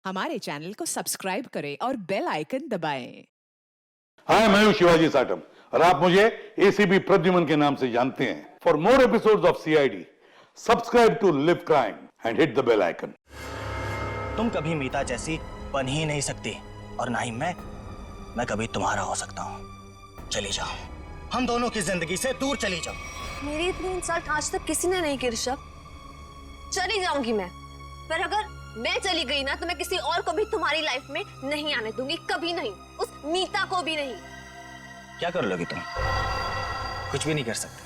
हमारे चैनल को सब्सक्राइब करें और बेल आइकन दबाएं। हाय, मैं हूं शिवाजी साटम और आप मुझे एसीपी प्रद्युमन के नाम से जानते हैं। For more episodes of CID, subscribe to Liv crime and hit the bell icon. तुम कभी मीता जैसी बन ही नहीं सकती और ना ही मैं कभी तुम्हारा हो सकता हूँ। चली जाओ, हम दोनों की जिंदगी से दूर चली जाओ। मेरी इतनी इंसल्ट आज तक किसी ने नहीं की ऋषभ। चली जाऊंगी मैं, पर अगर मैं चली गई ना तो मैं किसी और को भी तुम्हारी लाइफ में नहीं आने दूंगी, कभी नहीं, उस मीता को भी नहीं। क्या कर लोगी तुम? कुछ भी नहीं कर सकते।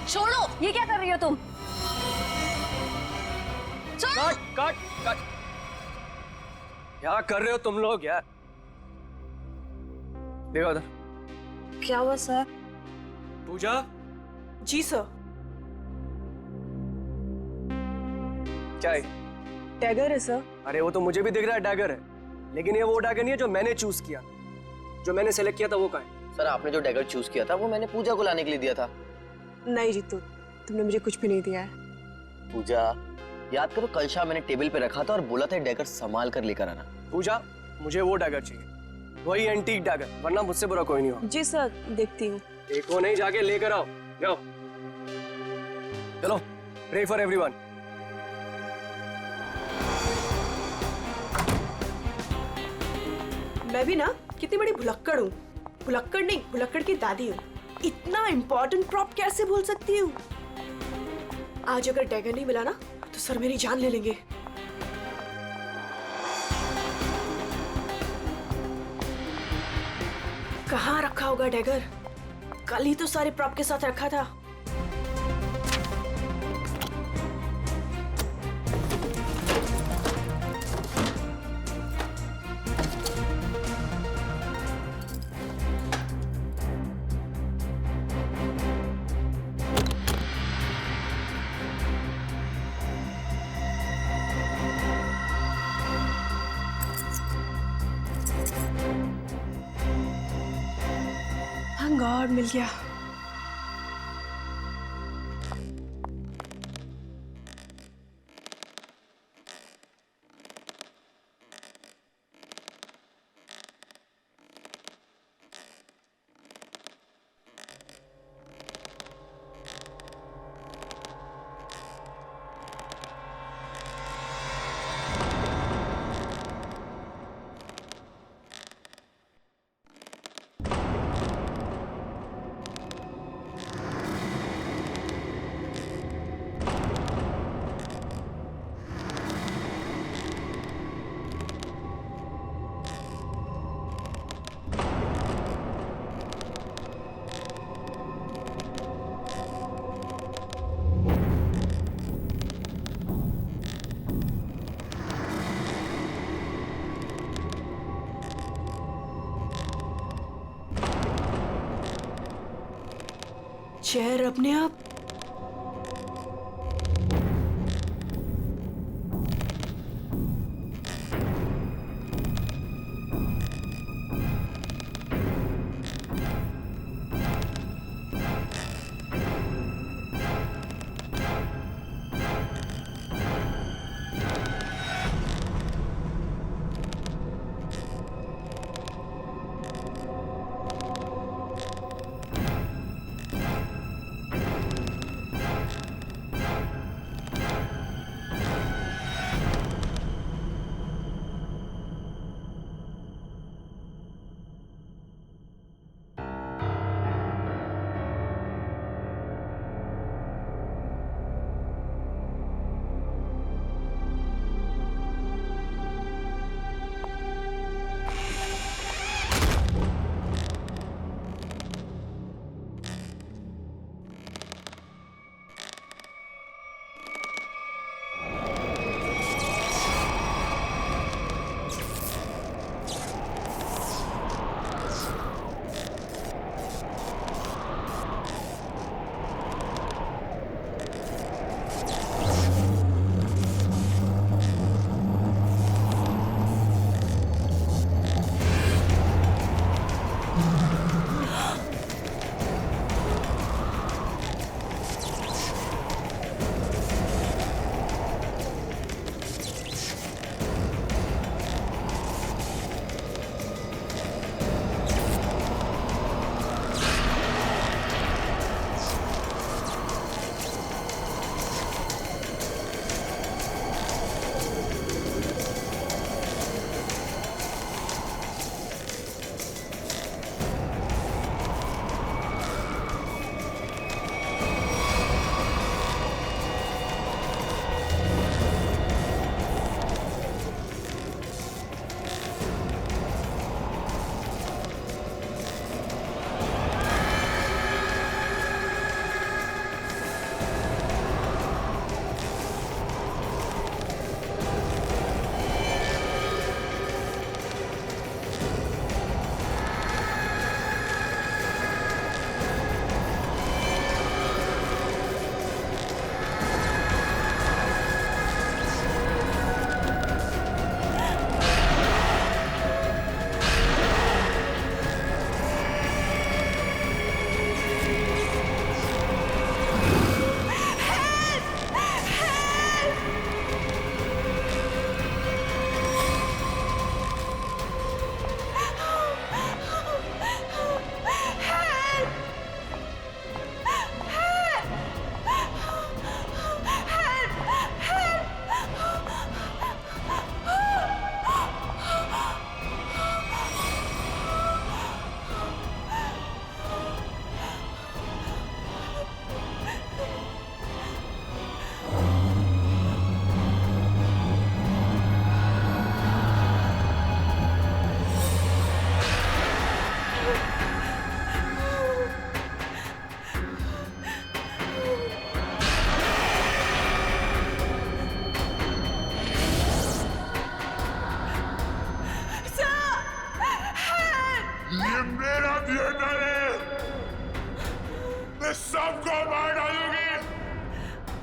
छोड़ो, ये क्या कर रही हो तुम? छोड़ो। कट कट, क्या कर रहे हो तुम लोग यार? देखो उधर। क्या हुआ सर? पूजा। जी सर। क्या है? टैगर है सर। अरे वो तो मुझे भी दिख रहा है डैगर है, लेकिन ये वो डैगर नहीं है जो मैंने चूज किया। जो मैंने सेलेक्ट किया था वो कहाँ है? सर, आपने जो डैगर चूज किया था वो मैंने पूजा को लाने के लिए दिया था। नहीं जीतू, तुमने मुझे कुछ भी नहीं दिया है। पूजा, याद करो कल शाम मैंने टेबल पे रखा था और बोला था डैगर संभाल कर लेकर आना। पूजा, मुझे वो डैगर चाहिए, वही एंटीक डैगर, वरना मुझसे बुरा कोई नहीं हो। जी सर, देखती हूँ। देखो नहीं, जाके लेकर आओ। जाओ चलो, प्रे फॉर एवरीवन। मैं भी ना कितनी बड़ी भुलक्कड़ हूँ। भुलक्कड़ नहीं, भुलक्कड़ की दादी हूँ। इतना इम्पोर्टेंट प्रॉप कैसे भूल सकती हूँ? आज अगर डैगर नहीं मिला ना तो सर मेरी जान ले लेंगे। कहाँ रखा होगा डैगर? कल ही तो सारे प्रॉप के साथ रखा था। थैंक गॉड मिल गया। चेयर अपने आप ये नरेश, मैं सबको मार डालूंगी,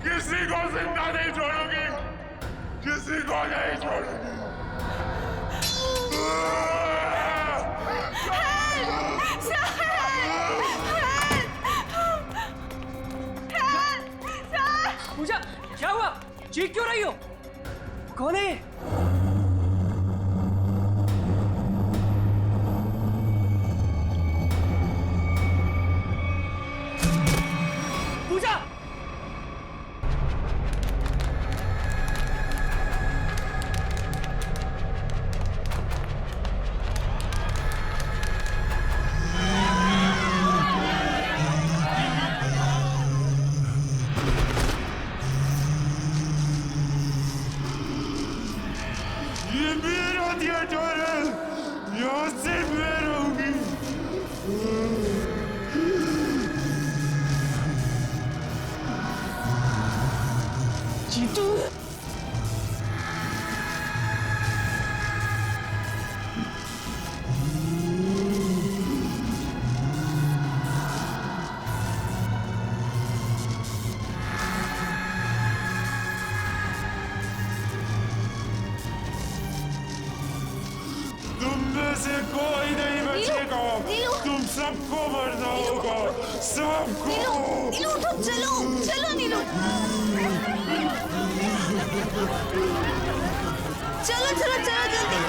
किसी को जिंदा नहीं छोड़ूंगी, किसी को नहीं छोड़ूंगी। पूजा, क्या हुआ? चीख क्यों रही हो? कौन है? पूजा! ये मेरा थिएटर है, यहाँ से मैं रहूंगी। जीतू! तुम में से कोई नहीं बचेगा, नीलू! तुम सबको मरना होगा, सबको। नीलू उठो, चलो चलो नीलू, चलो चलो चलो जल्दी।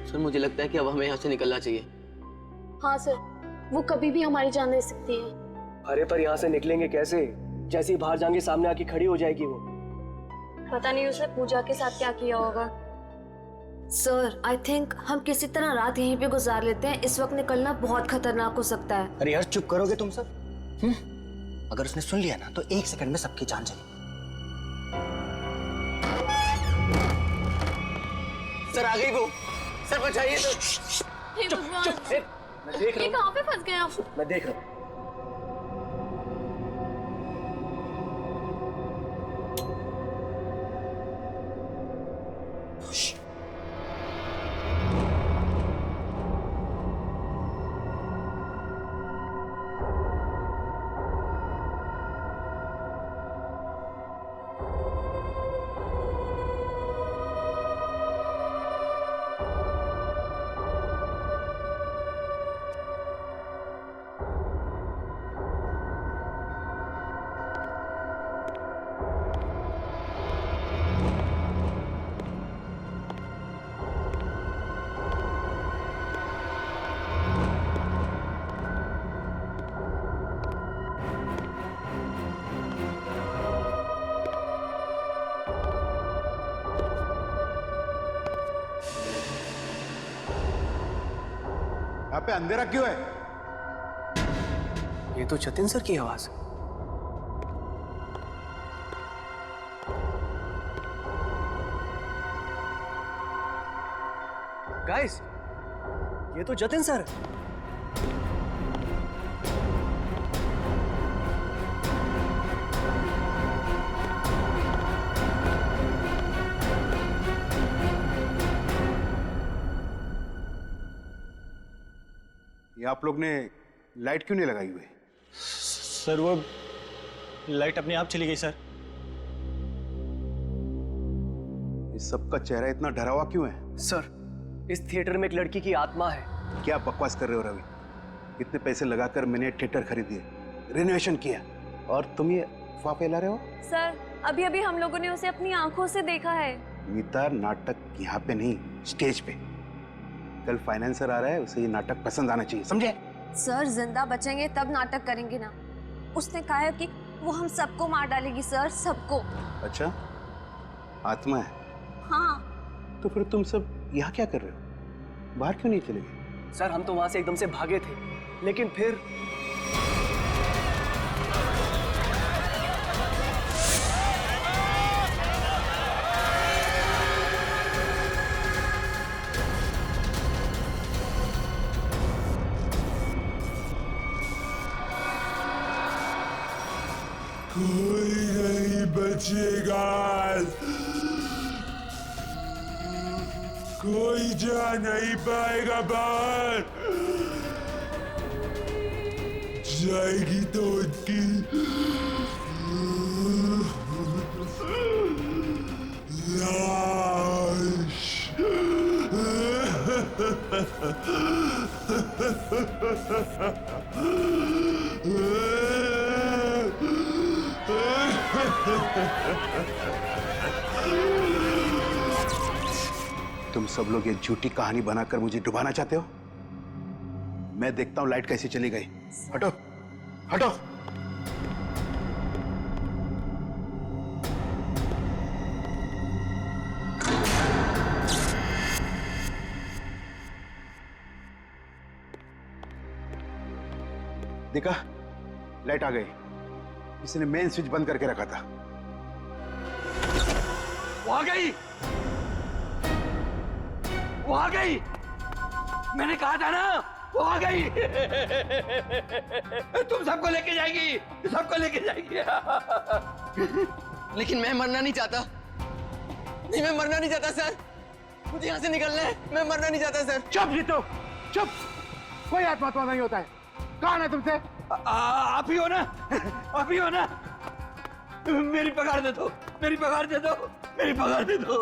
सर मुझे लगता है कि अब हमें यहाँ से निकलना चाहिए। हाँ सर, वो कभी भी हमारी जान ले सकती है। अरे पर यहाँ से निकलेंगे कैसे? जैसे ही बाहर जाएंगे सामने आके खड़ी हो जाएगी वो। पता नहीं उसने पूजा के साथ क्या किया होगा। सर आई थिंक हम किसी तरह रात यहीं पे गुजार लेते हैं, इस वक्त निकलना बहुत खतरनाक हो सकता है। अरे यार चुप करोगे तुम सब? अगर उसने सुन लिया ना तो 1 सेकंड में सबकी जान चली। सर आ गई वो, सर बचाइए सर। हे भगवान, मैं देख ये रहा कहाँ पे फंस गए आप? हूँ, मैं देख रहा हूँ। यहाँ पे अंधेरा क्यों है? ये तो जतिन सर की आवाज है। गाइस, ये तो जतिन सर है। ये आप लोग ने लाइट क्यों नहीं लगाई हुई? सर वो लाइट अपने आप चली गई सर। इस सबका चेहरा इतना डरा हुआ क्यों है? सर, इस थिएटर में एक लड़की की आत्मा है। क्या बकवास कर रहे हो रवि? इतने पैसे लगाकर मैंने थिएटर खरीदी, रेनोवेशन किया, और तुम ये अफवाह फैला रहे हो? सर, अभी अभी हम लोगों ने उसे अपनी आंखों से देखा है। मीता, नाटक यहाँ पे नहीं, स्टेज पे। कल फाइनेंसर आ रहा है, उसे ये नाटक पसंद आना चाहिए, समझे? सर जिंदा बचेंगे तब नाटक करेंगे ना। उसने कहा है कि वो हम सबको मार डालेगी सर, सबको। अच्छा, आत्मा है? हाँ। तो फिर तुम सब यहाँ क्या कर रहे हो? बाहर क्यों नहीं चले गए? सर हम तो वहां से एकदम से भागे थे, लेकिन फिर कोई नहीं बचेगा, कोई जा नहीं पाएगा बाहर। जाएगी तो उनकी लाश। तुम सब लोग ये झूठी कहानी बनाकर मुझे डुबाना चाहते हो? मैं देखता हूं लाइट कैसे चली गई। हटो, हटो। देखा, लाइट आ गई। इसने मेन स्विच बंद करके रखा था। वो आ गई, वो आ गई। मैंने कहा था ना, वो आ गई। तुम सबको लेके जाएगी, सबको लेके जाएगी। लेकिन मैं मरना नहीं चाहता। नहीं, मैं मरना नहीं चाहता सर। मुझे यहाँ से निकलना है। मैं मरना नहीं चाहता सर। चुप जीतो, चुप। कोई आत्मा नहीं होता है। कौन है तुमसे? आप ही हो ना, आप ही हो ना। मेरी पगार दे दो, मेरी पगार दे दो, मेरी पगार दे दो।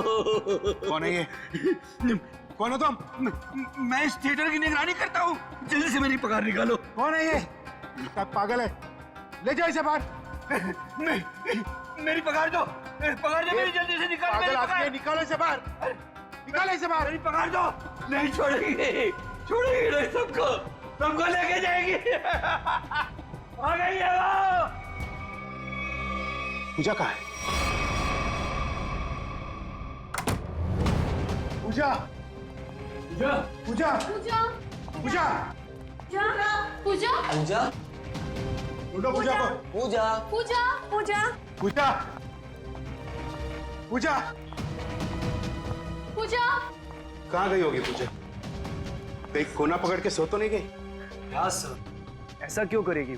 कौन है ये? कौन हो तुम? मैं इस थिएटर की निगरानी करता हूँ। जल्दी से मेरी पगार निकालो। कौन है ये? पागल है। ले जाओ इसे बाहर। मेरी पगार दो, पगार दो मेरी, जल्दी से निकालो मेरी पगार। निकालो इसे बाहर, निकालो इसे बाहर। मेरी पगार दो। नहीं छोड़ेगी, छोड़ेगी नहीं सबको, सबको लेके जाएगी। आ गई है वो। पूजा कहाँ है? पूजा, पूजा, पूजा, पूजा पूजा, पूजा पूजा, ढूंढो पूजा को। पूजा, पूजा पूजा, पूजा, पूजा, पूजा कहाँ गई होगी पूजा? कहीं कोना पकड़ के सो तो नहीं गई? क्या सर, ऐसा क्यों करेगी?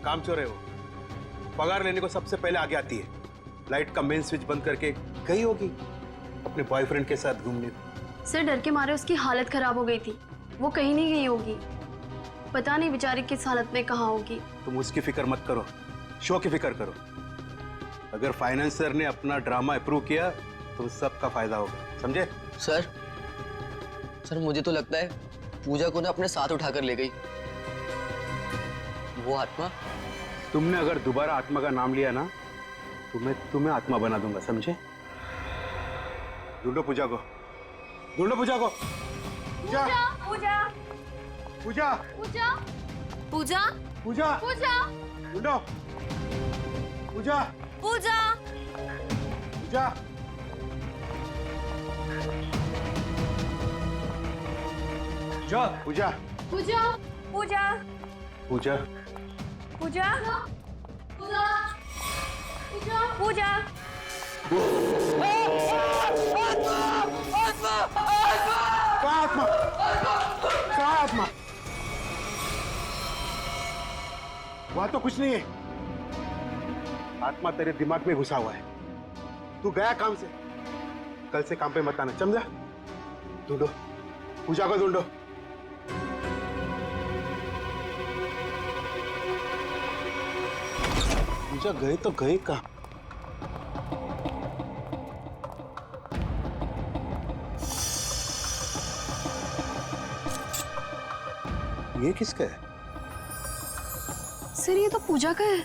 काम चोर है वो। पगार लेने को सबसे पहले आगे आती है। लाइट का मेन स्विच बंद करके गई होगी अपने बॉयफ्रेंड के साथ घूमने। सर डर के मारे उसकी हालत खराब हो गई थी, वो कहीं नहीं गई होगी। पता नहीं बेचारी किस हालत में कहाँ होगी। तुम उसकी फिक्र मत करो, शो की फिक्र करो। अगर फाइनेंसर ने अपना ड्रामा अप्रूव किया तो सबका फायदा होगा, समझे? सर मुझे तो लगता है पूजा को ना अपने साथ उठाकर ले गई वो आत्मा। तुमने अगर दोबारा आत्मा का नाम लिया ना तो मैं तुम्हें आत्मा बना दूंगा, समझे? ढूंढो पूजा को, ढूंढो पूजा को। पूजा, पूजा, पूजा, पूजा पूजा, पूजा, पूजा ढूंढो पूजा, पूजा, पूजा। पूजा, पूजा पूजा, पूजा, पूजा, पूजा पूजा पूजा। कहाँ आत्मा? कहाँ आत्मा? वहां तो कुछ नहीं है। आत्मा तेरे दिमाग में घुसा हुआ है। तू गया काम से, कल से काम पे मत आना, समझा? ढूंढो पूजा को, ढूंढो। पूजा गए तो गए कहाँ? ये किसका है? सर ये तो पूजा का है।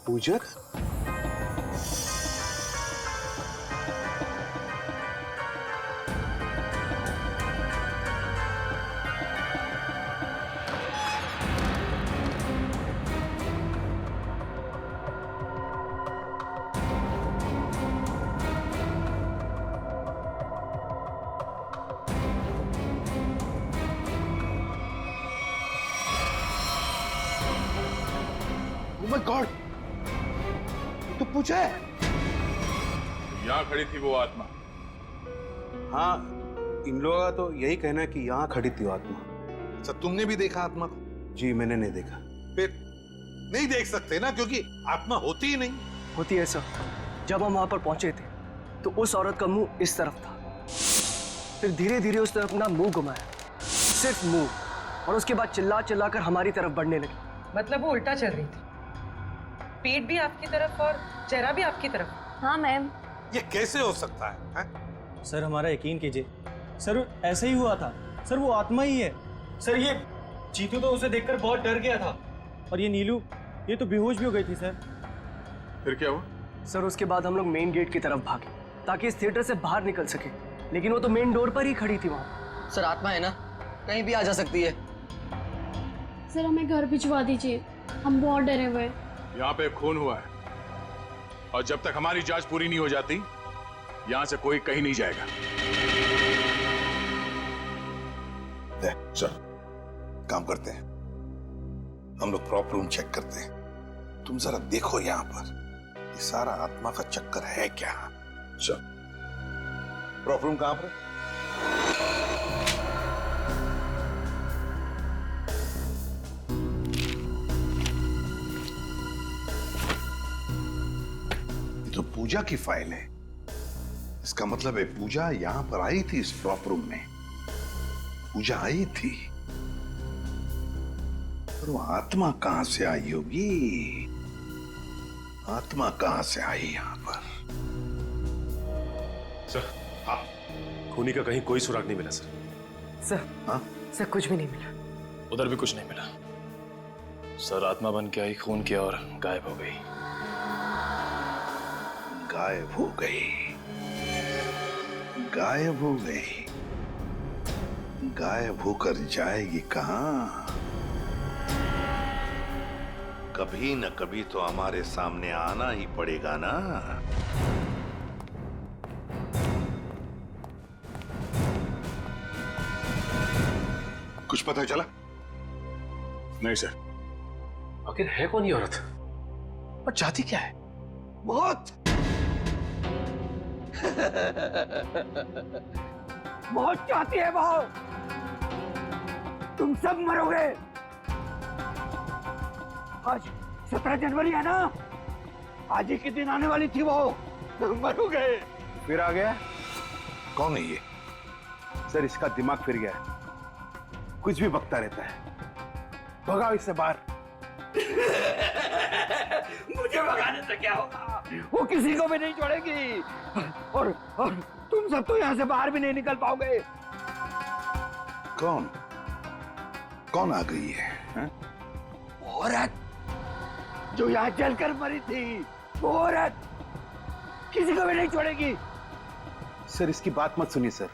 पूजा का? माय गॉड, तो पूछा है। यहाँ खड़ी थी वो आत्मा। हाँ, इन लोगों का तो यही कहना है कि यहाँ खड़ी थी वो आत्मा। अच्छा, तुमने भी देखा आत्मा को? जी मैंने नहीं देखा। फिर नहीं देख सकते ना, क्योंकि आत्मा होती ही नहीं। होती है सर। जब हम वहां पर पहुंचे थे तो उस औरत का मुंह इस तरफ था, फिर धीरे धीरे उसने अपना मुंह घुमाया, सिर्फ मुंह, और उसके बाद चिल्ला चिल्ला कर हमारी तरफ बढ़ने लगी। मतलब वो उल्टा चल रही थी, पेट भी आपकी तरफ और चेहरा भी आपकी तरफ। हाँ मैम। ये कैसे हो सकता है? सर हमारा यकीन कीजिए, सर ऐसे ही हुआ था। सर वो आत्मा ही है। सर ये चीतू तो उसे देखकर बहुत डर गया था, और ये नीलू ये तो बेहोश भी हो गई थी सर। फिर क्या हुआ? सर उसके बाद हम लोग मेन गेट की तरफ भागे ताकि इस थिएटर से बाहर निकल सके, लेकिन वो तो मेन डोर पर ही खड़ी थी वहां। सर आत्मा है ना, कहीं भी आ जा सकती है। सर हमें घर भिजवा दीजिए, हम बहुत डरे हुए हैं। यहाँ पे खून हुआ है, और जब तक हमारी जांच पूरी नहीं हो जाती यहाँ से कोई कहीं नहीं जाएगा। चल काम करते हैं, हम लोग प्रॉपर रूम चेक करते हैं। तुम जरा देखो यहाँ पर ये सारा आत्मा का चक्कर है क्या। चल प्रॉपर रूम कहाँ पर है? ये तो पूजा की फाइल है। इसका मतलब है पूजा यहां पर आई थी इस प्रॉपर रूम में। पूजा आई थी, पर वो आत्मा कहां से आई होगी? आत्मा कहां से आई यहां पर? सर, हाँ, खूनी का कहीं कोई सुराग नहीं मिला सर। सर, हाँ? सर कुछ भी नहीं मिला। उधर भी कुछ नहीं मिला सर। आत्मा बन के आई, खून किया और गायब हो गई। गायब हो गई, गायब हो गई। गायब होकर जाएगी कहां? कभी न कभी तो हमारे सामने आना ही पड़ेगा ना। कुछ पता चला? नहीं सर। आखिर है कौन ये औरत और चाहती क्या है? बहुत बहुत चाहती है वो। तुम सब मरोगे। आज 17 जनवरी है ना, आज ही के दिन आने वाली थी वो। मरोगे। फिर आ गया। कौन है ये? सर इसका दिमाग फिर गया है, कुछ भी बकता रहता है। भगाओ इससे बाहर। मुझे भगाने से क्या होगा? वो किसी को भी नहीं छोड़ेगी, और तुम सब तो यहाँ से बाहर भी नहीं निकल पाओगे। कौन कौन आ गई है? औरत जो यहाँ जलकर मरी थी, वो औरत किसी को भी नहीं छोड़ेगी। सर इसकी बात मत सुनिए सर,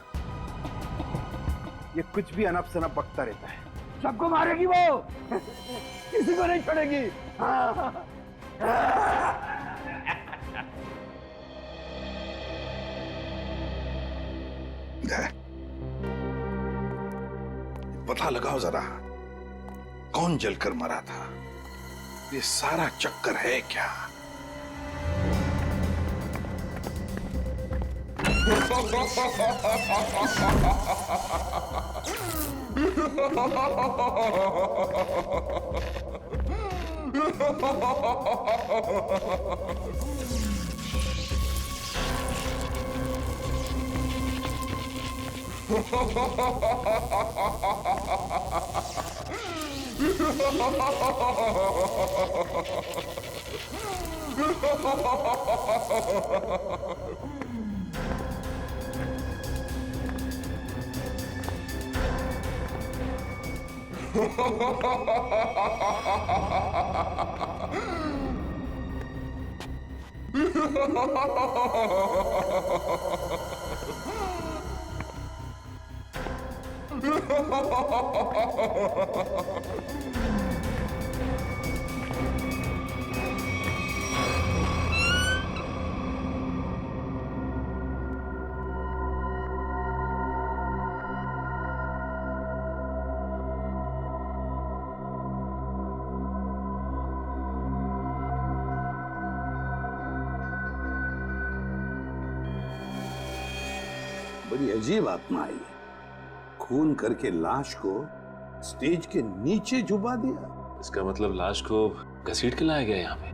ये कुछ भी अनप शनप बकता रहता है। सबको मारेगी वो, किसी को नहीं छोड़ेगी। हाँ। पता लगाओ जरा, कौन जलकर मरा था? ये सारा चक्कर है क्या? बड़ी अजीब आत्मा आई, खून करके लाश को स्टेज के नीचे छुपा दिया। इसका मतलब लाश को घसीट के लाया गया यहाँ पे।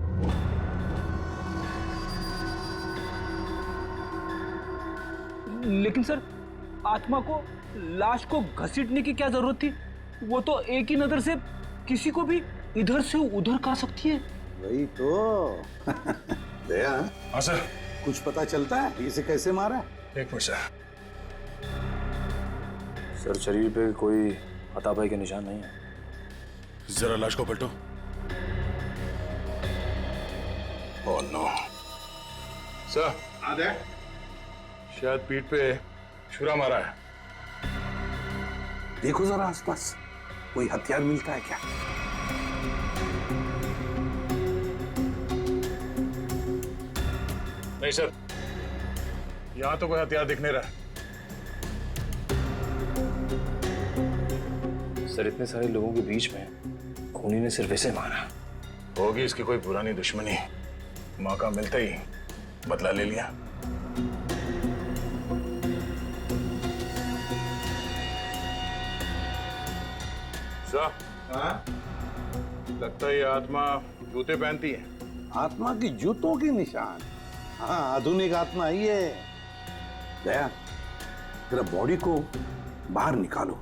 लेकिन सर, आत्मा को लाश को घसीटने की क्या जरूरत थी? वो तो एक ही नजर से किसी को भी इधर से उधर कर सकती है। वही तो। दया, हाँ सर। कुछ पता चलता है इसे कैसे मारा? एक मिनट सर, शरीर पे कोई हाथापाई के निशान नहीं है। जरा लाश को पलटो। ओह नो सर, शायद पीठ पे छुरा मारा है। देखो जरा आसपास, कोई हथियार मिलता है क्या? नहीं सर, यहां तो कोई हथियार दिख नहीं रहा। सर, इतने सारे लोगों के बीच में खूनी ने सिर्फ इसे मारा। होगी इसकी कोई पुरानी दुश्मनी, मौका मिलते ही बदला ले लिया। लगता है ये आत्मा जूते पहनती है। आत्मा की जूतों के निशान? हाँ, आधुनिक आत्मा ही है। दया, तेरा बॉडी को बाहर निकालो।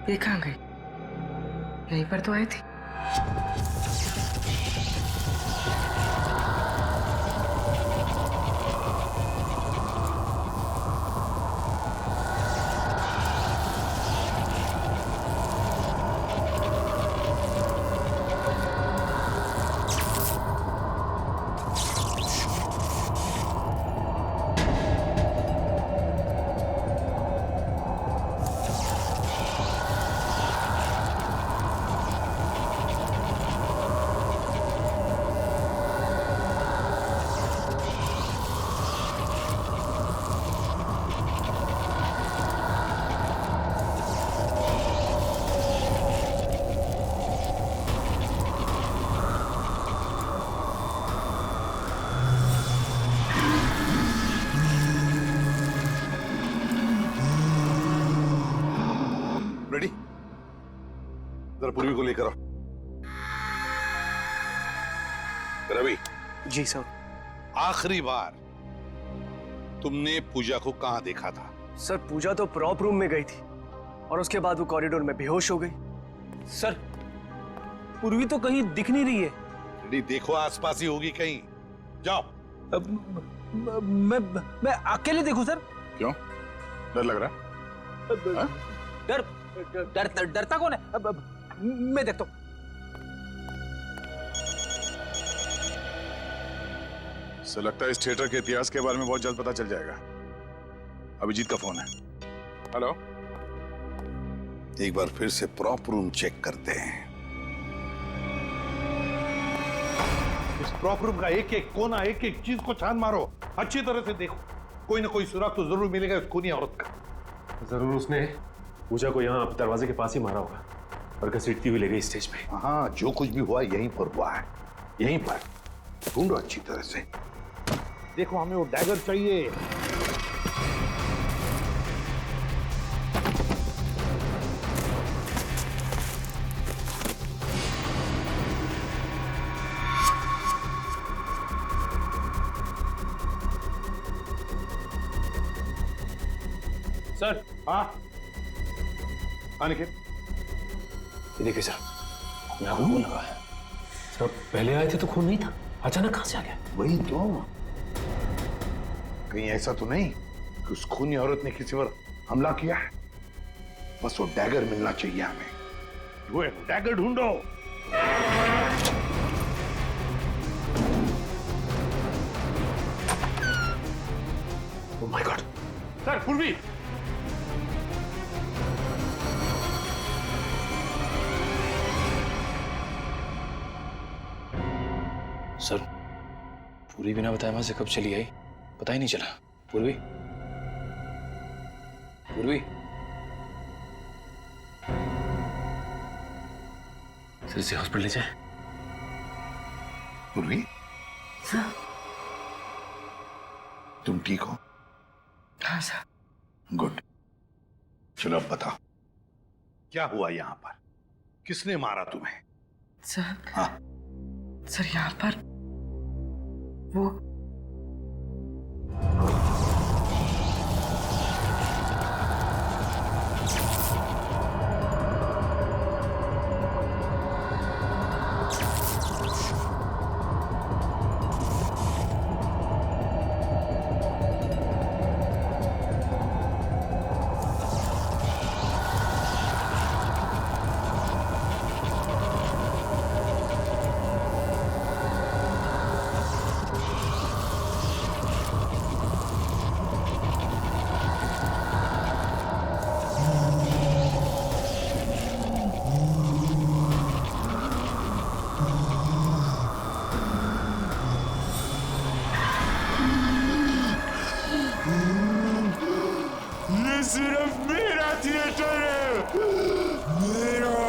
ये कहाँ गई? यहीं पर तो आई थी। रेडी? जरा पूर्वी को लेकर आओ। रवि। जी सर। आखिरी बार तुमने पूजा को कहां देखा था? सर, पूजा तो प्रॉप रूम में गई थी और उसके बाद वो कॉरिडोर में बेहोश हो गई। सर, पूर्वी तो कहीं दिख नहीं रही है। रेडी, देखो आसपास ही होगी कहीं। जाओ। मैं अकेले देखूं सर? क्यों, डर लग रहा? डरता कौन है? मैं देखता हूं। सर, लगता है इस थिएटर के इतिहास के बारे में बहुत जल्द पता चल जाएगा। अभिजीत का फोन है। हेलो। एक बार फिर से प्रॉप रूम चेक करते हैं। इस प्रॉप रूम का एक एक कोना, एक एक चीज को छान मारो, अच्छी तरह से देखो। कोई ना कोई सुराग तो जरूर मिलेगा उस खूनी औरत का। जरूर उसने पूजा को यहाँ दरवाजे के पास ही मारा होगा और घसीटती हुई ले गई स्टेज पे। हाँ, जो कुछ भी हुआ यहीं पर हुआ है, यहीं पर। ढूंढो अच्छी तरह से। देखो, हमें वो डैगर चाहिए। सर। हाँ, आने के। ये देखिए सर, यहाँ पे खून लगा है। सर, पहले आए थे तो खून नहीं था, अचानक कहाँ से आ गया? वही तो। कहीं ऐसा तो नहीं कि उस खूनी औरत ने किसी पर हमला किया है? बस वो डैगर मिलना चाहिए हमें। वो डैगर ढूंढो। माय गॉड सर पूर्वी सर पूरी बिना बताए वहां से कब चली आई पता ही नहीं चला। पूर्वी पूर्वी सर इसे हॉस्पिटल ले जाए। पूर्वी तुम ठीक हो? हाँ सर। गुड। चलो अब बताओ क्या हुआ यहाँ पर, किसने मारा तुम्हें? सर हाँ सर यहाँ पर वो ये सिर्फ मेरा थिएटर है, मेरा।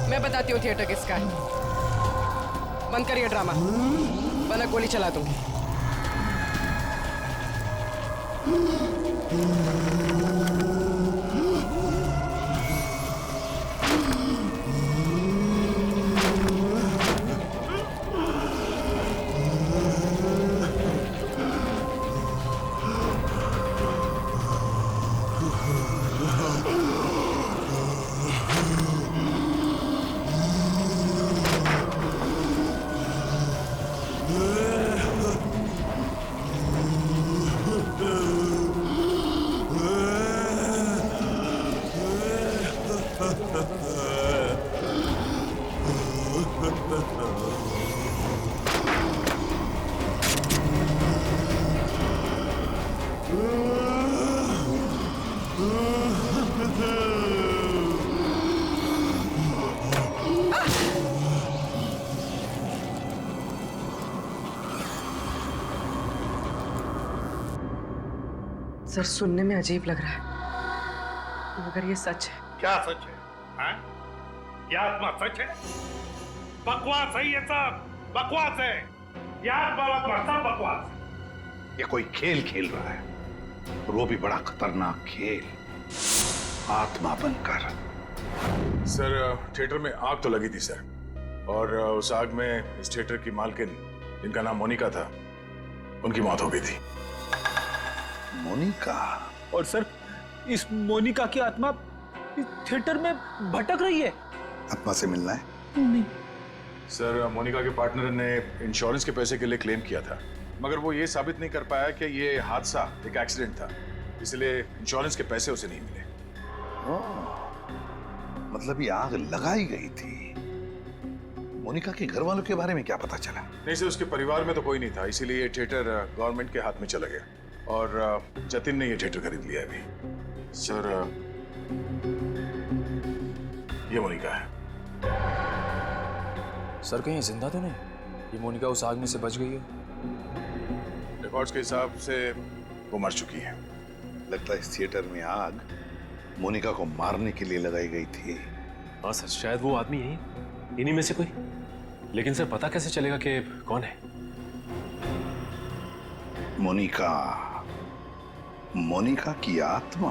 मैं बताती हूँ थिएटर किसका है। बंद करिए ड्रामा, वरना गोली चला दूंगी। सर सुनने में अजीब लग रहा है, मगर ये सच है। क्या सच है? हाँ? क्या आत्मा सच है? बकवास है ये सब, बकवास है। क्या आत्मा सब बकवास है। ये कोई खेल खेल रहा है, और वो भी बड़ा खतरनाक खेल, आत्मा बनकर। सर थिएटर में आग तो लगी थी सर, और उस आग में इस थिएटर की मालकिन जिनका नाम मोनिका था, उनकी मौत हो गई थी। मोनिका? और सर इस मोनिका की आत्मा इस थिएटर में भटक रही है। आत्मा से मिलना है? नहीं सर मोनिका के पार्टनर ने इंश्योरेंस के पैसे के लिए क्लेम किया था, मगर वो ये साबित नहीं कर पाया कि ये हादसा एक एक्सीडेंट था, इसलिए इंश्योरेंस के पैसे उसे नहीं मिले। मतलब ये आग लगाई गई थी। मोनिका के घर वालों के बारे में क्या पता चला? नहीं सर, उसके परिवार में तो कोई नहीं था, इसीलिए ये थिएटर गवर्नमेंट के हाथ में चला गया, और जतिन ने ये थिएटर खरीद लिया अभी। सर ये मोनिका है। सर कहीं जिंदा तो नहीं? ये मोनिका उस आग में से बच गई है? रिकॉर्ड्स के हिसाब से वो मर चुकी है। लगता है इस थिएटर में आग मोनिका को मारने के लिए लगाई गई थी। हाँ सर, शायद वो आदमी यही, इन्हीं में से कोई। लेकिन सर पता कैसे चलेगा कि कौन है? मोनिका की आत्मा।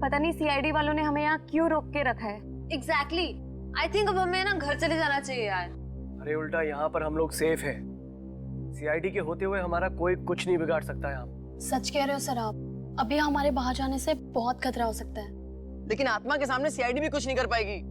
पता नहीं सीआईडी वालों ने हमें यहाँ क्यों रोक के रखा है। एग्जैक्टली। आई थिंक अब हमें ना घर चले जाना चाहिए यार। अरे उल्टा यहाँ पर हम लोग सेफ हैं। सीआईडी के होते हुए हमारा कोई कुछ नहीं बिगाड़ सकता यहाँ। सच कह रहे हो सर आप, अभी हमारे बाहर जाने से बहुत खतरा हो सकता है। लेकिन आत्मा के सामने सीआईडी भी कुछ नहीं कर पाएगी।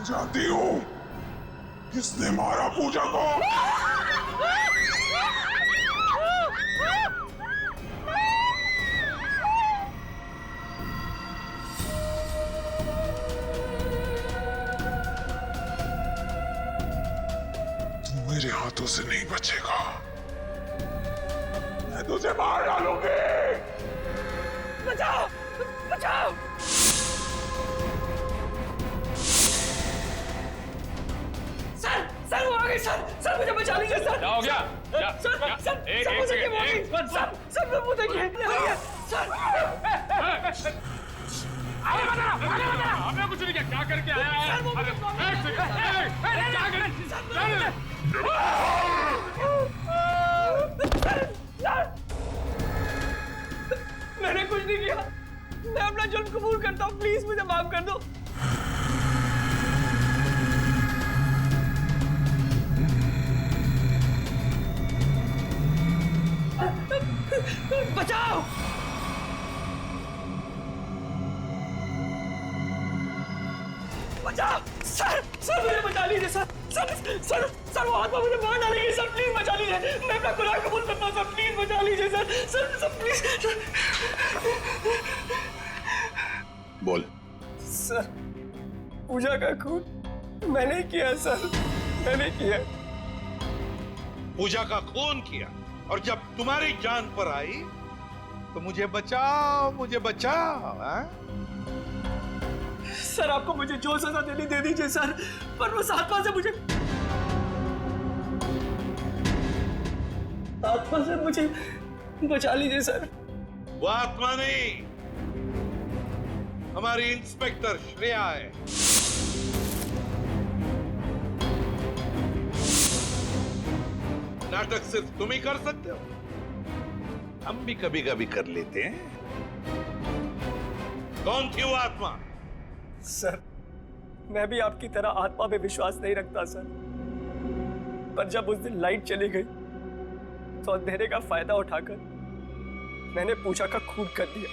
जानती हो किसने मारा पूजा को? तू मेरे हाथों से नहीं बचेगा। मैं तुझे मार डालूंगी। बचाओ बचाओ। सर वो आ गई सर मुझे बचा लीजिए सर। क्या हो गया? सर मुझे क्या हो गई? सर वो देखिए सर। हमें कुछ नहीं किया, क्या करके आया है? एक सेकंड, क्या कर? मैंने कुछ नहीं किया, मैं अपना जुर्म कबूल करता हूँ, प्लीज मुझे माफ कर दो। बचाओ। बचाओ सर मुझे बचा लीजिए सर वो आत्मा मुझे मार डालेगी सर, प्लीज बचा लीजिए। मैं अपना गुनाह कबूल करता हूँ सर, प्लीज बचा लीजिए सर प्लीज। बोल। सर पूजा का खून मैंने किया सर, मैंने किया। पूजा का खून किया और जब तुम्हारी जान पर आई तो मुझे बचाओ हाँ? सर आपको मुझे जो सजा देनी दे दीजिए सर, पर उस आत्मा से मुझे बचा लीजिए सर। वो आत्मा नहीं, हमारी इंस्पेक्टर श्रेया है। नाटक सिर्फ तुम ही कर सकते हो, हम भी कभी कभी कर लेते हैं। कौन थी वो आत्मा? सर मैं भी आपकी तरह आत्मा पे विश्वास नहीं रखता सर, पर जब उस दिन लाइट चली गई तो अंधेरे का फायदा उठाकर मैंने पूजा का खून कर दिया।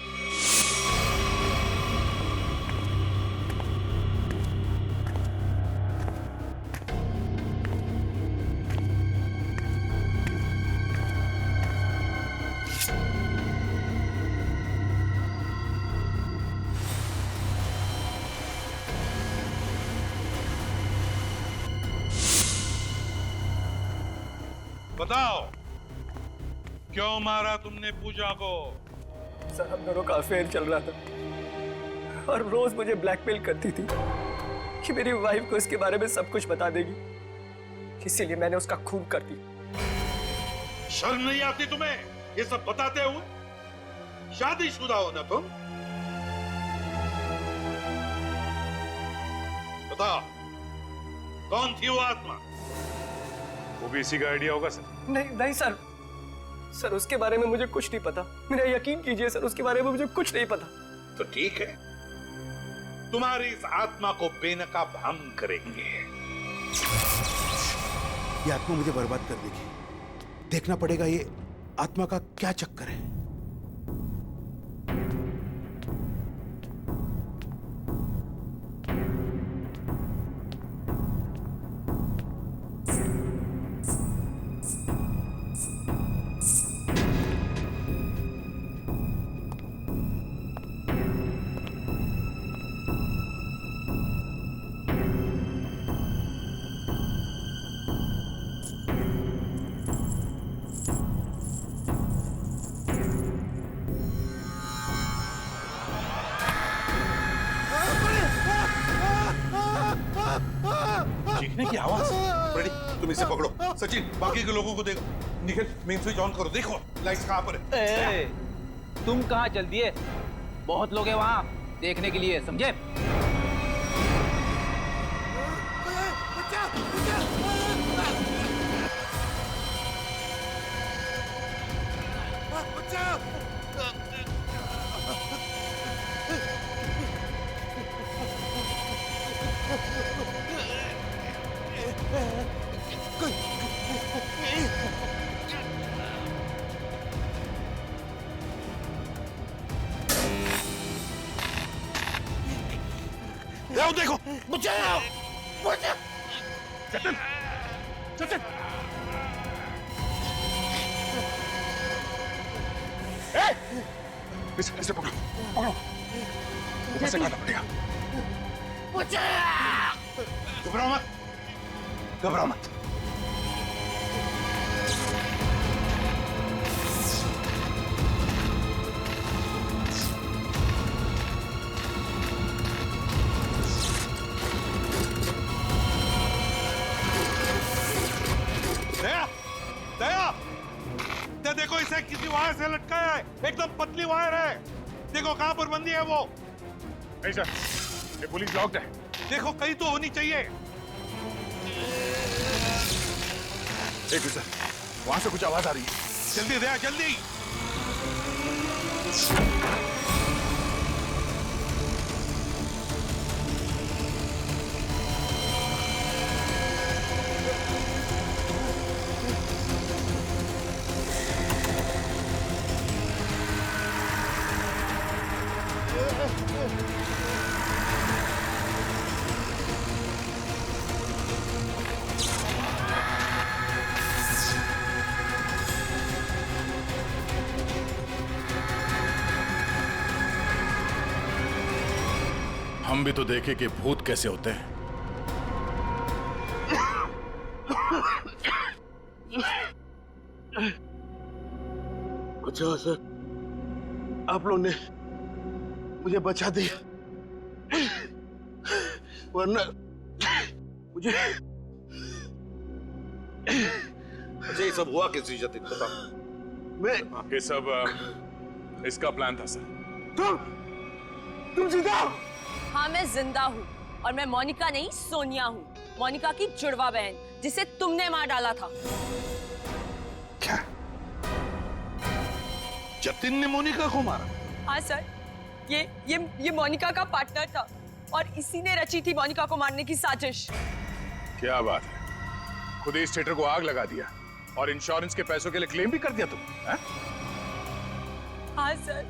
बताओ क्यों मारा तुमने पूजा को? सर हम दोनों का अफेयर चल रहा था और रोज मुझे ब्लैकमेल करती थी कि मेरी वाइफ को इसके बारे में सब कुछ बता देगी, इसीलिए मैंने उसका खून कर दिया। शर्म नहीं आती तुम्हें ये सब बताते हुए? शादीशुदा हो ना तुम? बताओ कौन थी वो आत्मा? वो भी इसी का आइडिया होगा सर। नहीं सर उसके बारे में मुझे कुछ नहीं पता, मेरा यकीन कीजिए सर, उसके बारे में मुझे कुछ नहीं पता। तो ठीक है, तुम्हारी इस आत्मा को बेनकाब हम करेंगे। ये आत्मा मुझे बर्बाद कर देगी, देखना पड़ेगा ये आत्मा का क्या चक्कर है। चीखने की आवाज। रेडी, तुम इसे पकड़ो। सचिन बाकी के लोगों को देखो। निखिल मेन स्विच ऑन करो, देखो लाइट्स कहां पर है। तुम कहां चल दिए? बहुत लोग हैं वहां देखने के लिए, समझे? देखो बचाओ। जतिन, जतिन, इसे पकड़ो, पकड़ो, ऊपर से काटना पड़ेगा। घबराओ मत, घबराओ मत। दया, दया, देखो इसे किसी वायर से लटकाया है, एकदम पतली वायर है। देखो कहां पर बंदी है वो। नहीं सर, ये पुलिस लॉक्ड है। देखो कहीं तो होनी चाहिए। एक सर, वहां से कुछ आवाज आ रही है। जल्दी दया, जल्दी। हम भी तो देखे कि भूत कैसे होते हैं। अच्छा सर, आप लोग ने मुझे बचा दिया, वरना मुझे ये सब हुआ किसी जतिन, बताओ। मैं ये सब इसका प्लान था सर। तुम जिंदा हो? हाँ मैं जिंदा हूँ और मैं मोनिका नहीं सोनिया हूँ, मोनिका की जुड़वा बहन जिसे तुमने मार डाला था। क्या? जतिन ने मोनिका को मारा? हाँ सर, ये मोनिका का पार्टनर था और इसी ने रची थी मोनिका को मारने की साजिश। क्या बात है, खुद ही इस थिएटर को आग लगा दिया और इंश्योरेंस के पैसों के लिए क्लेम भी कर दिया तुम, है? हाँ सर,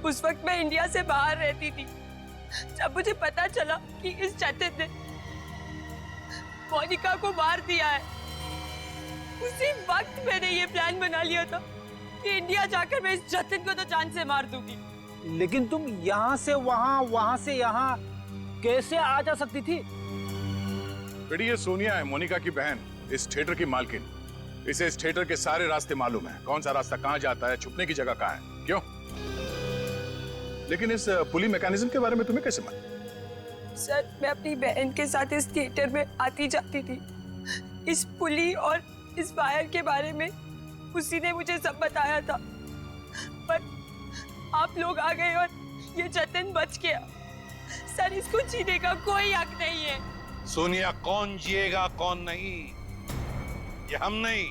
उस वक्त मैं इंडिया से बाहर रहती थी। जब मुझे पता चला कि इस जतिन ने मोनिका को मार दिया है, उसी वक्त मैंने ये प्लान बना लिया था कि इंडिया जाकर मैं इस जतिन को तो जान से मार दूंगी। लेकिन तुम यहाँ से वहाँ, वहाँ से यहाँ कैसे आ जा सकती थी? बेटी ये सोनिया है, मोनिका की बहन, इस थिएटर की मालकिन। इसे इस थिएटर के सारे रास्ते मालूम है, कौन सा रास्ता कहाँ जाता है, छुपने की जगह कहाँ है। क्यों? लेकिन इस पुली मैकेनिज्म के बारे में तुम्हें कैसे मालूम? सर मैं अपनी बहन के साथ इस थिएटर में आती जाती थी। इस पुली और इस वायर के बारे में उसी ने मुझे सब बताया था, पर आप लोग आ गए और ये जतिन बच गया। सर इसको जीने का कोई हक नहीं है। सोनिया, कौन जिएगा कौन नहीं ये हम नहीं,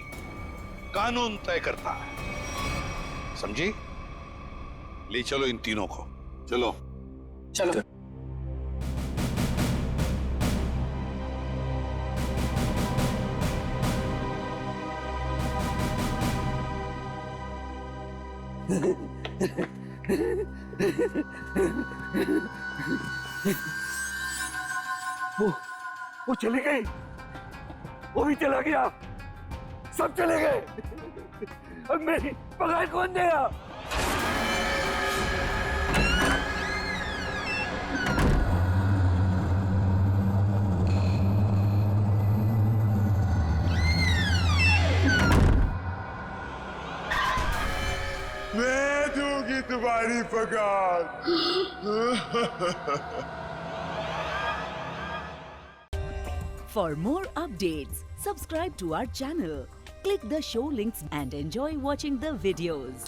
कानून तय करता है, समझी? ले चलो इन तीनों को, चलो चलो। वो चली गई, वो भी चला गया, सब चले गए। अब मेरी पगार कौन देगा? मैं दूंगी तुम्हारी पगार। For more updates, subscribe to our channel, click the show links and enjoy watching the videos.